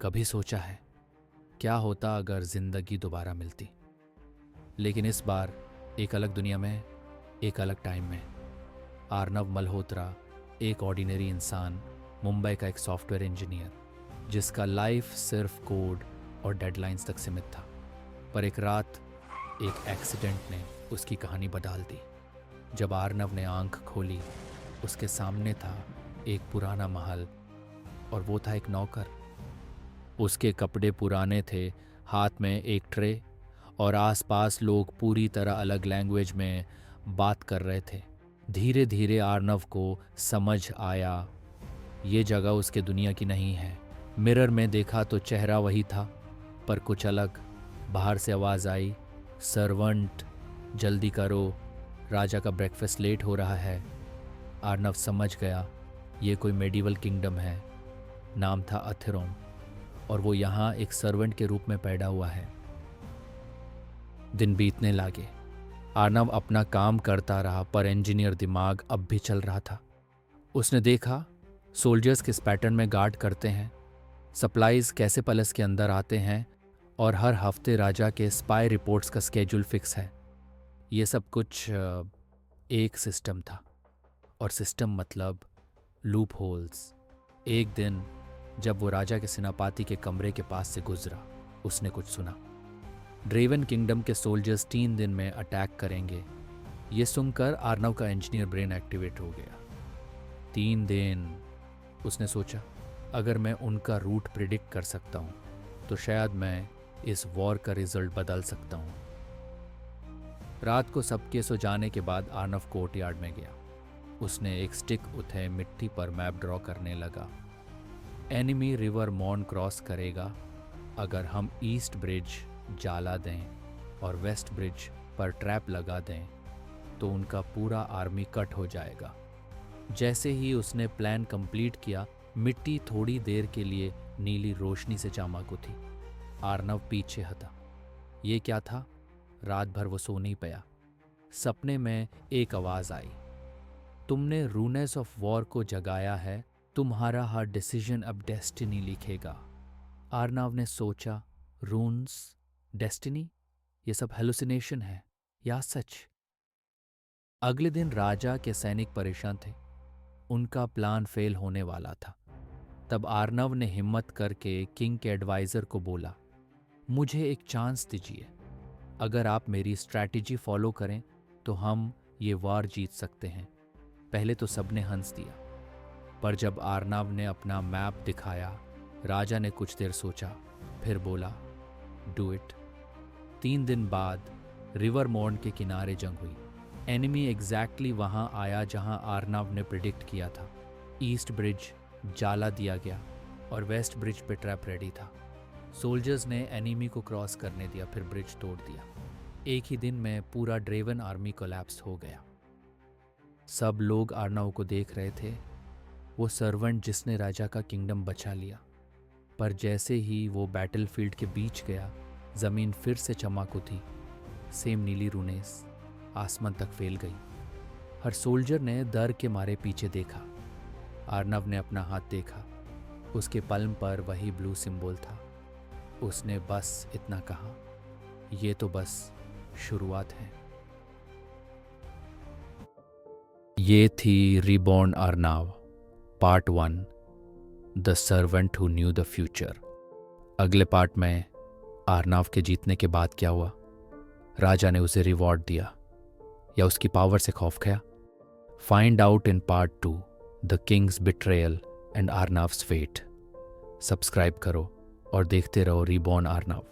कभी सोचा है क्या होता अगर जिंदगी दोबारा मिलती, लेकिन इस बार एक अलग दुनिया में, एक अलग टाइम में। आर्नव मल्होत्रा एक ऑर्डिनरी इंसान, मुंबई का एक सॉफ्टवेयर इंजीनियर जिसका लाइफ सिर्फ कोड और डेडलाइंस तक सीमित था। पर एक रात एक एक्सीडेंट ने उसकी कहानी बदल दी। जब आर्नव ने आंख खोली, उसके सामने था एक पुराना महल और वो था एक नौकर। उसके कपड़े पुराने थे, हाथ में एक ट्रे, और आसपास लोग पूरी तरह अलग लैंग्वेज में बात कर रहे थे। धीरे धीरे आर्नव को समझ आया ये जगह उसके दुनिया की नहीं है। मिरर में देखा तो चेहरा वही था, पर कुछ अलग। बाहर से आवाज़ आई, सर्वेंट जल्दी करो, राजा का ब्रेकफास्ट लेट हो रहा है। आर्नव समझ गया ये कोई मेडिवल किंगडम है। नाम था अथेरोन और वो यहाँ एक सर्वेंट के रूप में पैदा हुआ है। दिन बीतने लगे। आर्नव अपना काम करता रहा, पर इंजीनियर दिमाग अब भी चल रहा था। उसने देखा सोल्जर्स किस पैटर्न में गार्ड करते हैं, सप्लाईज कैसे पैलेस के अंदर आते हैं, और हर हफ्ते राजा के स्पाई रिपोर्ट्स का स्केड्यूल फिक्स है। ये सब कुछ एक सिस्टम था, और सिस्टम मतलब लूप होल्स। एक दिन जब वो राजा के सेनापति के कमरे के पास से गुजरा, उसने कुछ सुना। ड्रेवन किंगडम के सोल्जर्स 3 दिन में अटैक करेंगे। ये सुनकर आर्नव का इंजीनियर ब्रेन एक्टिवेट हो गया। 3 दिन, उसने सोचा, अगर मैं उनका रूट प्रिडिक्ट कर सकता हूँ तो शायद मैं इस वॉर का रिजल्ट बदल सकता हूँ। रात को सबके सो जाने के बाद आर्नव कोर्टयार्ड में गया। उसने एक स्टिक उठे मिट्टी पर मैप ड्रॉ करने लगा। एनिमी रिवर मॉन क्रॉस करेगा अगर हम ईस्ट ब्रिज जाला दें और वेस्ट ब्रिज पर ट्रैप लगा दें तो उनका पूरा आर्मी कट हो जाएगा। जैसे ही उसने प्लान कंप्लीट किया, मिट्टी थोड़ी देर के लिए नीली रोशनी से चमक उठी। आर्नव पीछे हटा। ये क्या था? रात भर वो सो नहीं पाया। सपने में एक आवाज आई, तुमने रूनेस ऑफ वॉर को जगाया है, तुम्हारा हर डिसीजन अब डेस्टिनी लिखेगा। आर्नव ने सोचा, रून्स, डेस्टिनी, ये सब हेलुसिनेशन है या सच? अगले दिन राजा के सैनिक परेशान थे। उनका प्लान फेल होने वाला था। तब आर्नव ने हिम्मत करके किंग के एडवाइजर को बोला, मुझे एक चांस दीजिए। अगर आप मेरी स्ट्रैटेजी फॉलो करें तो हम ये वार जीत सकते हैं। पहले तो सबने हंस दिया, पर जब आर्नव ने अपना मैप दिखाया, राजा ने कुछ देर सोचा, फिर बोला, डू इट। 3 दिन बाद रिवर मॉन के किनारे जंग हुई। एनिमी एग्जैक्टली वहां आया जहां आर्नव ने प्रिडिक्ट किया था। ईस्ट ब्रिज जाला दिया गया और वेस्ट ब्रिज पे ट्रैप रेडी था। सोल्जर्स ने एनिमी को क्रॉस करने दिया, फिर ब्रिज तोड़ दिया। एक ही दिन में पूरा ड्रेवन आर्मी कोलैप्स हो गया। सब लोग आर्नव को देख रहे थे, वो सर्वेंट जिसने राजा का किंगडम बचा लिया। पर जैसे ही वो बैटलफील्ड के बीच गया, जमीन फिर से चमक उठी। सेम नीली रूनेस आसमान तक फैल गई। हर सोल्जर ने डर के मारे पीछे देखा। आर्नव ने अपना हाथ देखा, उसके पल्म पर वही ब्लू सिंबल था। उसने बस इतना कहा, ये तो बस शुरुआत है। ये थी reborn Arnav part 1, the servant who knew the future. अगले पार्ट में आर्नव के जीतने के बाद क्या हुआ? राजा ने उसे रिवॉर्ड दिया या उसकी पावर से खौफ खाया? Find out in part 2, the king's betrayal and Arnav's fate. Subscribe करो और देखते रहो रीबॉर्न आर्नव।